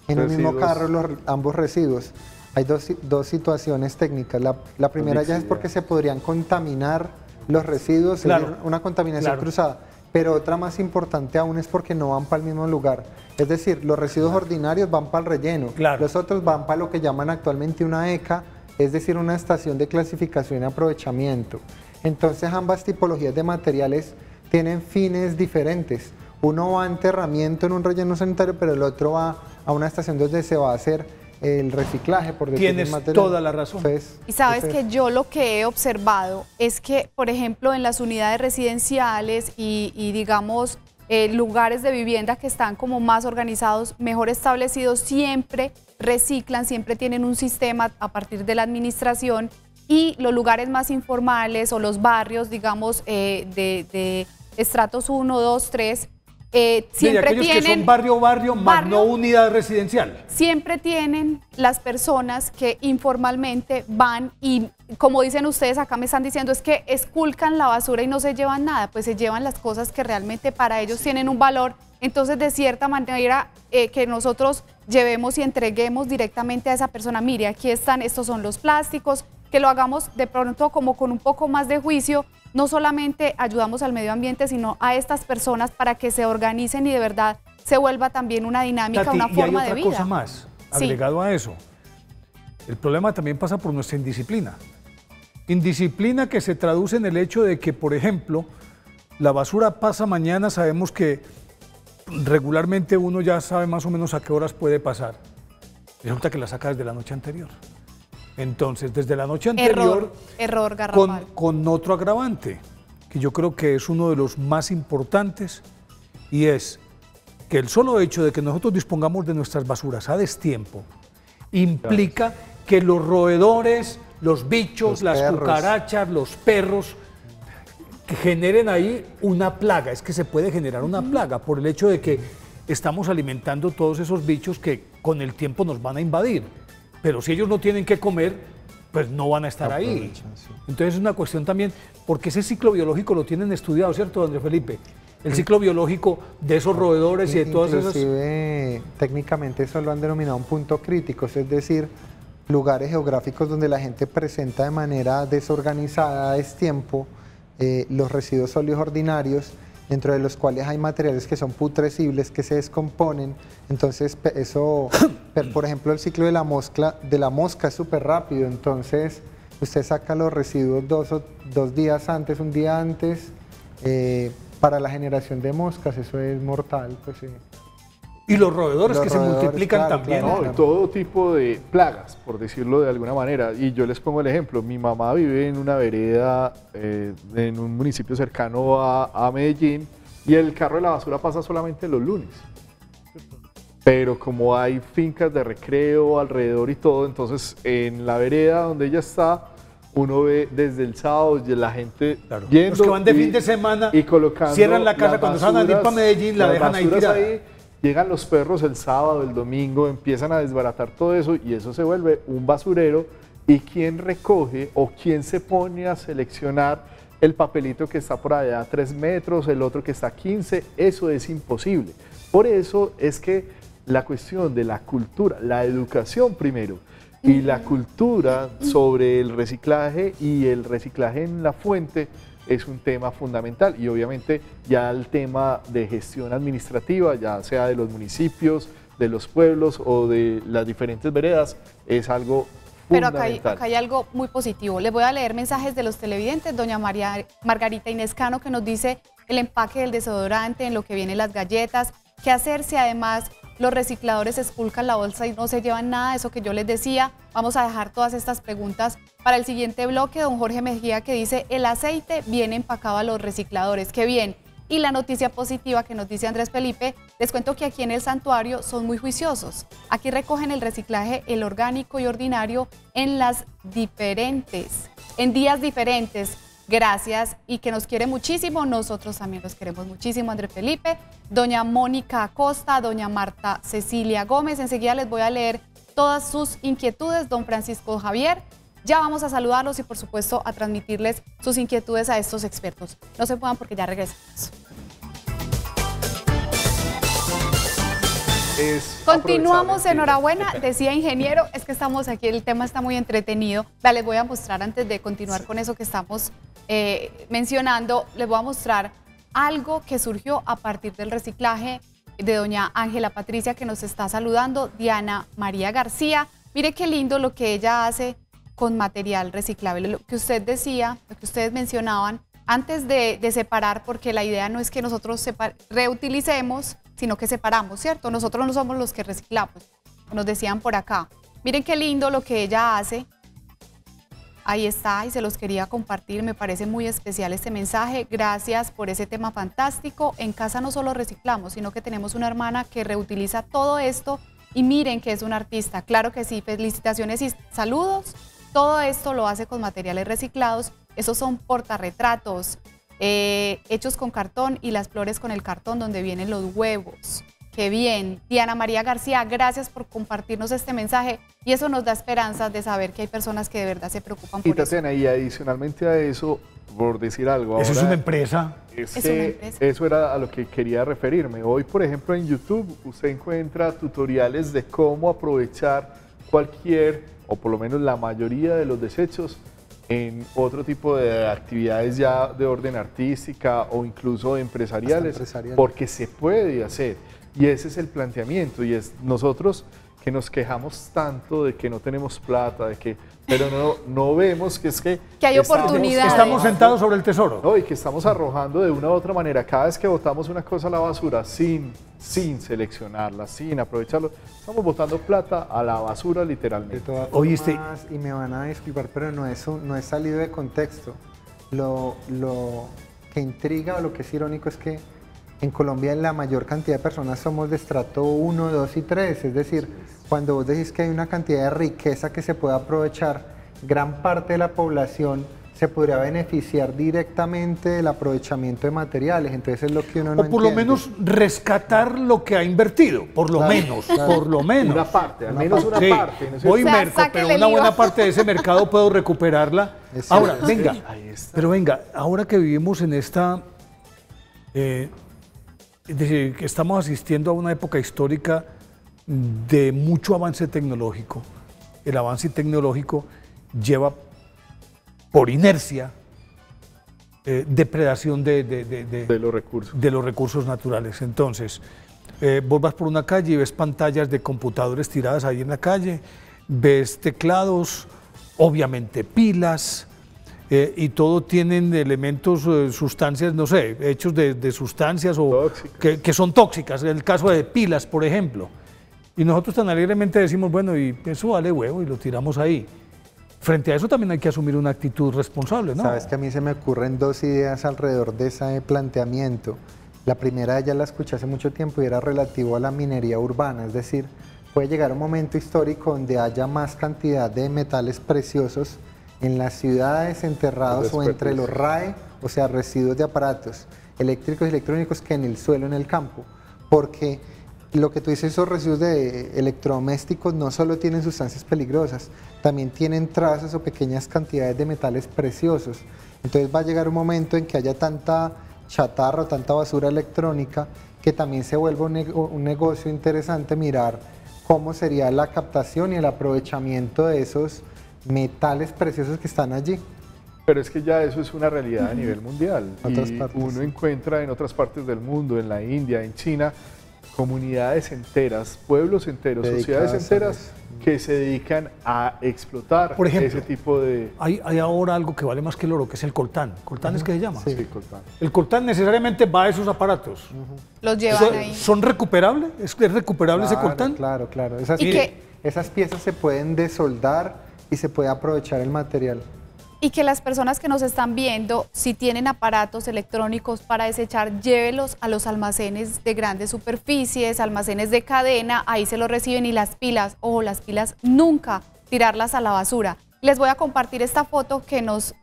en un mismo carro ambos residuos? Hay dos situaciones técnicas. La primera ya es porque se podrían contaminar los residuos, claro, una contaminación claro, cruzada. Pero otra más importante aún es porque no van para el mismo lugar. Es decir, los residuos ordinarios van para el relleno, claro, los otros van para lo que llaman actualmente una ECA, es decir, una estación de clasificación y aprovechamiento. Entonces ambas tipologías de materiales tienen fines diferentes. Uno va a enterramiento en un relleno sanitario, pero el otro va a una estación donde se va a hacer el reciclaje, por decirlo. Tienes toda la razón. Y sabes que yo lo que he observado es que, por ejemplo, en las unidades residenciales y digamos, lugares de vivienda que están como más organizados, mejor establecidos, siempre reciclan, siempre tienen un sistema a partir de la administración, y los lugares más informales o los barrios, digamos, de estratos 1, 2, 3, siempre aquellos tienen... que son barrio, más no unidad residencial. Siempre tienen las personas que informalmente van y, como dicen ustedes, acá me están diciendo, es que esculcan la basura y no se llevan nada, pues se llevan las cosas que realmente para ellos tienen un valor. Entonces, de cierta manera, que nosotros llevemos y entreguemos directamente a esa persona, mire, aquí están, estos son los plásticos, que lo hagamos de pronto como con un poco más de juicio. No solamente ayudamos al medio ambiente, sino a estas personas para que se organicen y de verdad se vuelva también una dinámica, Tati, una forma de vida. Y hay otra cosa más, agregado a eso. El problema también pasa por nuestra indisciplina. Indisciplina que se traduce en el hecho de que, por ejemplo, la basura pasa mañana, sabemos que regularmente uno ya sabe más o menos a qué horas puede pasar. Resulta que la saca desde la noche anterior. Entonces, desde la noche anterior, error garrafal. Con otro agravante, que yo creo que es uno de los más importantes, y es que el solo hecho de que nosotros dispongamos de nuestras basuras a destiempo implica que los roedores, los bichos, las cucarachas, los perros, que generen ahí una plaga. Es que se puede generar una plaga por el hecho de que estamos alimentando todos esos bichos que con el tiempo nos van a invadir. Pero si ellos no tienen que comer, pues no van a estar ahí. Entonces es una cuestión también, porque ese ciclo biológico lo tienen estudiado, ¿cierto, Andrés Felipe? El ciclo biológico de esos roedores y de todas esas... Inclusive, técnicamente eso lo han denominado un punto crítico, es decir, lugares geográficos donde la gente presenta de manera desorganizada a destiempo los residuos sólidos ordinarios, dentro de los cuales hay materiales que son putrescibles, que se descomponen. Entonces eso, por ejemplo, el ciclo de la mosca es súper rápido, entonces usted saca los residuos dos días antes, un día antes, para la generación de moscas, eso es mortal. Pues, y los roedores que se multiplican también. Claro. Todo tipo de plagas, por decirlo de alguna manera. Y yo les pongo el ejemplo, mi mamá vive en una vereda, en un municipio cercano a Medellín, y el carro de la basura pasa solamente los lunes. Pero como hay fincas de recreo alrededor y todo, entonces en la vereda donde ella está, uno ve desde el sábado la gente yendo. Los que van de fin de semana y colocando, cierran la casa cuando se van a ir para Medellín, la dejan ahí tirada. Llegan los perros el sábado, el domingo, empiezan a desbaratar todo eso y eso se vuelve un basurero. ¿Y quién recoge o quién se pone a seleccionar el papelito que está por allá a 3 metros, el otro que está a 15? Eso es imposible. Por eso es que la cuestión de la cultura, la educación primero, y la cultura sobre el reciclaje y el reciclaje en la fuente es un tema fundamental, y obviamente ya el tema de gestión administrativa, ya sea de los municipios, de los pueblos o de las diferentes veredas, es algo fundamental. Pero acá hay algo muy positivo. Les voy a leer mensajes de los televidentes. Doña Margarita Inés Cano, que nos dice el empaque del desodorante, en lo que vienen las galletas, qué hacer si además los recicladores esculcan la bolsa y no se llevan nada, eso que yo les decía. Vamos a dejar todas estas preguntas para el siguiente bloque. Don Jorge Mejía, que dice, el aceite viene empacado a los recicladores, qué bien. Y la noticia positiva que nos dice Andrés Felipe, les cuento que aquí en el santuario son muy juiciosos. Aquí recogen el reciclaje, el orgánico y ordinario en días diferentes. Gracias, y que nos quiere muchísimo, nosotros también los queremos muchísimo, Andrés Felipe, doña Mónica Acosta, doña Marta Cecilia Gómez. Enseguida les voy a leer todas sus inquietudes, don Francisco Javier. Ya vamos a saludarlos y por supuesto a transmitirles sus inquietudes a estos expertos. No se puedan porque ya regresamos. Continuamos, enhorabuena, decía ingeniero, es que estamos aquí, el tema está muy entretenido. Les voy a mostrar, antes de continuar con eso que estamos mencionando, les voy a mostrar algo que surgió a partir del reciclaje de doña Ángela Patricia, que nos está saludando, Diana María García. Mire qué lindo lo que ella hace con material reciclable, lo que usted decía, lo que ustedes mencionaban, antes de separar, porque la idea no es que nosotros reutilicemos, sino que separamos, ¿cierto? Nosotros no somos los que reciclamos, nos decían por acá. Miren qué lindo lo que ella hace. Ahí está, y se los quería compartir, me parece muy especial este mensaje. Gracias por ese tema fantástico. En casa no solo reciclamos, sino que tenemos una hermana que reutiliza todo esto, y miren que es una artista. Claro que sí, felicitaciones y saludos. Todo esto lo hace con materiales reciclados. Esos son portarretratos hechos con cartón, y las flores con el cartón donde vienen los huevos. ¡Qué bien! Diana María García, gracias por compartirnos este mensaje, y eso nos da esperanzas de saber que hay personas que de verdad se preocupan por eso. Y Tatiana, y adicionalmente a eso, por decir algo, ¿eso es una empresa? Es una empresa. Eso era a lo que quería referirme. Hoy, por ejemplo, en YouTube usted encuentra tutoriales de cómo aprovechar cualquier, o por lo menos la mayoría de los desechos, en otro tipo de actividades ya de orden artística o incluso empresariales, porque se puede hacer. Y ese es el planteamiento, y es nosotros que nos quejamos tanto de que no tenemos plata, pero no vemos que es que hay oportunidades. Estamos sentados sobre el tesoro. No, y que estamos arrojando de una u otra manera. Cada vez que botamos una cosa a la basura sin seleccionarla, sin aprovecharlo, estamos botando plata a la basura De literalmente. todas ¿Oíste? formas, y me van a disculpar, pero no es salido de contexto. Lo que intriga o lo que es irónico es que en Colombia la mayor cantidad de personas somos de estrato 1, 2 y 3, es decir, cuando vos decís que hay una cantidad de riqueza que se puede aprovechar, gran parte de la población se podría beneficiar directamente del aprovechamiento de materiales, entonces es lo que uno no O por lo entiende. menos rescatar lo que ha invertido, por lo menos, por lo menos. Una parte, al menos una Sí, parte. ¿no es voy O sea, merco, pero sáquele el una buena IVA. parte de ese mercado puedo recuperarla. Es cierto, Ahora, es venga, Ahí está. pero venga, ahora que vivimos en esta, es decir, que estamos asistiendo a una época histórica de mucho avance tecnológico. El avance tecnológico lleva por inercia depredación De los recursos. de los recursos naturales. Entonces, vos vas por una calle y ves pantallas de computadores tiradas ahí en la calle, ves teclados, obviamente pilas, y todo tienen elementos, sustancias, no sé, hechos de sustancias o Tóxicas. que son tóxicas, en el caso de pilas, por ejemplo. Y nosotros tan alegremente decimos, bueno, y eso vale huevo y lo tiramos ahí. Frente a eso también hay que asumir una actitud responsable, ¿no? Sabes que a mí se me ocurren dos ideas alrededor de ese planteamiento. La primera ya la escuché hace mucho tiempo y era relativo a la minería urbana, es decir, puede llegar un momento histórico donde haya más cantidad de metales preciosos en las ciudades enterrados o entre los RAE, o sea, residuos de aparatos eléctricos y electrónicos, que en el suelo, en el campo, porque lo que tú dices, esos residuos de electrodomésticos no solo tienen sustancias peligrosas, también tienen trazas o pequeñas cantidades de metales preciosos. Entonces va a llegar un momento en que haya tanta chatarra o tanta basura electrónica que también se vuelva un negocio interesante mirar cómo sería la captación y el aprovechamiento de esos metales preciosos que están allí. Pero es que ya eso es una realidad a nivel mundial. Otras Y partes. uno encuentra en otras partes del mundo, en la India, en China, comunidades enteras, pueblos enteros, Dedicadas sociedades a enteras eso. que se dedican a explotar Por ejemplo, ese tipo de... Hay ahora algo que vale más que el oro, que es el coltán. ¿Coltán es que se llama? Sí. Sí, coltán. El coltán necesariamente va a esos aparatos. Los llevan ¿Son, ahí. son recuperables? ¿Es recuperable ese Claro, coltán? Claro, claro. ¿Y qué? Esas piezas se pueden desoldar y se puede aprovechar el material. Y que las personas que nos están viendo, si tienen aparatos electrónicos para desechar, llévelos a los almacenes de grandes superficies, almacenes de cadena, ahí se los reciben. Y las pilas, ojo, las pilas nunca tirarlas a la basura. Les voy a compartir esta foto que nos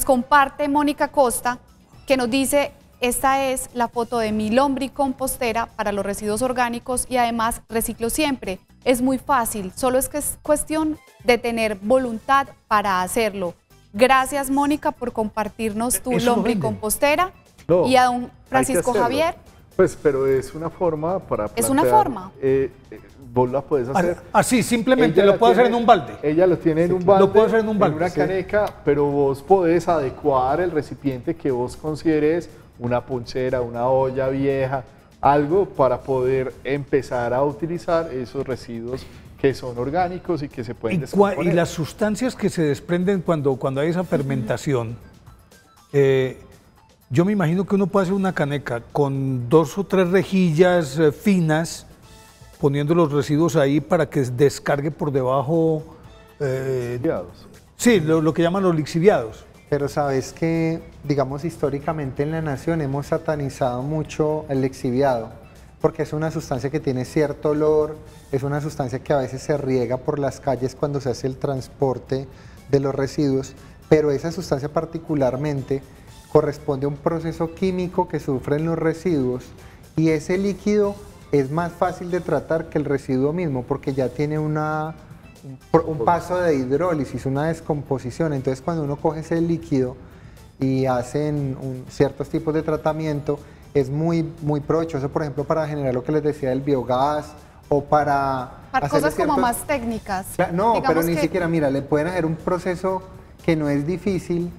comparte Mónica Costa, que nos dice: esta es la foto de mi lombricompostera para los residuos orgánicos y además reciclo siempre. Es muy fácil, solo es que es cuestión de tener voluntad para hacerlo. Gracias, Mónica, por compartirnos tu Eso lo lombricompostera. No, Y a don hay que Francisco hacerlo. Javier. Pues, pero es una forma para Es una plantear, forma. Vos la puedes hacer. Así, simplemente Ella lo la puede hacer en tiene- un balde. Ella lo tiene en un balde. Lo puede hacer en un balde, una sí. caneca, pero vos podés adecuar el recipiente que vos consideres, una ponchera, una olla vieja, algo para poder empezar a utilizar esos residuos que son orgánicos y que se pueden Y descomponer. las sustancias que se desprenden cuando hay esa fermentación, yo me imagino que uno puede hacer una caneca con 2 o 3 rejillas finas, poniendo los residuos ahí para que descargue por debajo, Lixiviados. sí, lo que llaman los lixiviados. Pero sabes que, digamos, históricamente en la nación hemos satanizado mucho el lixiviado, porque es una sustancia que tiene cierto olor, es una sustancia que a veces se riega por las calles cuando se hace el transporte de los residuos, pero esa sustancia particularmente corresponde a un proceso químico que sufren los residuos y ese líquido es más fácil de tratar que el residuo mismo porque ya tiene un paso de hidrólisis, una descomposición. Entonces cuando uno coge ese líquido y hacen ciertos tipos de tratamiento, es muy provechoso, por ejemplo, para generar lo que les decía del biogás o para hacerle Cosas como ciertos- más técnicas. No, Digamos pero ni que- siquiera, mira, le pueden hacer un proceso que no es difícil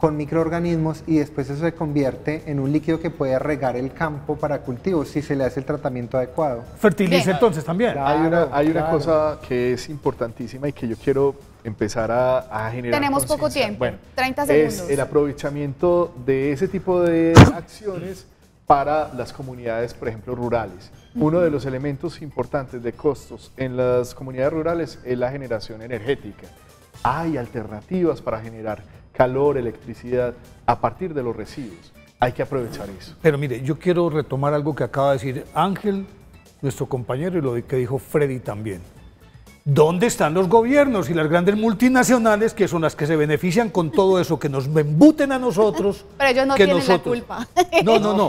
con microorganismos y después eso se convierte en un líquido que puede regar el campo para cultivos si se le hace el tratamiento adecuado. Fertiliza Bien. entonces también. Claro, Hay una claro. cosa que es importantísima y que yo quiero empezar a generar. Tenemos poco conciencia. tiempo, Bueno, 30 es segundos. el aprovechamiento de ese tipo de acciones para las comunidades, por ejemplo, rurales. Uno de los elementos importantes de costos en las comunidades rurales es la generación energética. Hay alternativas para generar calor, electricidad a partir de los residuos. Hay que aprovechar eso. Pero mire, yo quiero retomar algo que acaba de decir Ángel, nuestro compañero, y lo que dijo Freddy también. ¿Dónde están los gobiernos y las grandes multinacionales que son las que se benefician con todo eso, que nos embuten a nosotros? Pero ellos no que tienen la nosotros? culpa. No.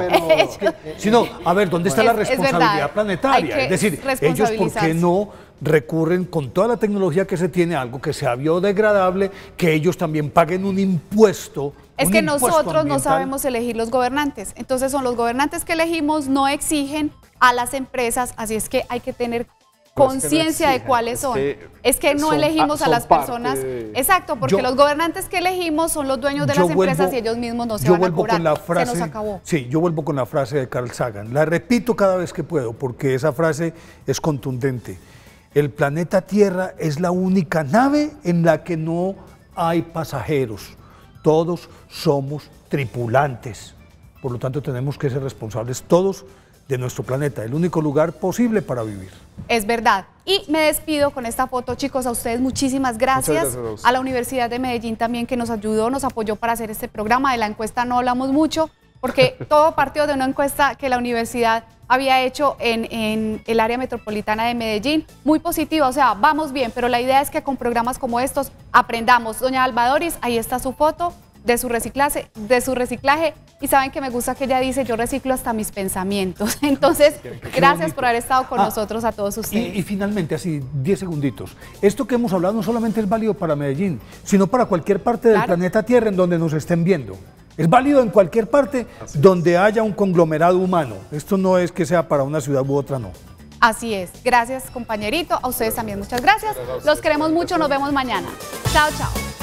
Sino, a ver, ¿dónde está la Es verdad. responsabilidad planetaria? Hay que Es decir, ellos, ¿por qué no recurren con toda la tecnología que se tiene a algo que sea biodegradable, que ellos también paguen un impuesto? Es un que impuesto nosotros no ambiental? sabemos elegir los gobernantes. Entonces son los gobernantes que elegimos, no exigen a las empresas, así es que hay que tener Pero es que no conciencia de exigen, cuáles son. Es que no son elegimos a son las parte personas. de- Exacto, porque Yo- los gobernantes que elegimos son los dueños de Yo las empresas vuelvo- y ellos mismos no se yo van a vuelvo cobrar. con la frase, Se nos acabó. Sí, yo vuelvo con la frase de Carl Sagan. La repito cada vez que puedo porque esa frase es contundente. El planeta Tierra es la única nave en la que no hay pasajeros. Todos somos tripulantes. Por lo tanto, tenemos que ser responsables todos de nuestro planeta, el único lugar posible para vivir. Es verdad. Y me despido con esta foto, chicos. A ustedes muchísimas gracias. gracias a vos. A la Universidad de Medellín también, que nos ayudó, nos apoyó para hacer este programa. De la encuesta no hablamos mucho, porque todo partió de una encuesta que la universidad había hecho en el área metropolitana de Medellín. Muy positiva, o sea, vamos bien, pero la idea es que con programas como estos aprendamos. Doña Alba Doris, ahí está su foto de su reciclaje, y saben que me gusta que ella dice, yo reciclo hasta mis pensamientos. Entonces, gracias por haber estado con nosotros a todos ustedes. Y finalmente, así 10 segunditos, esto que hemos hablado no solamente es válido para Medellín, sino para cualquier parte del Claro. planeta Tierra en donde nos estén viendo. Es válido en cualquier parte donde haya un conglomerado humano. Esto no es que sea para una ciudad u otra, no. Así es. Gracias, compañerito. A ustedes también muchas gracias. Los queremos mucho. Nos vemos mañana. Chao, chao.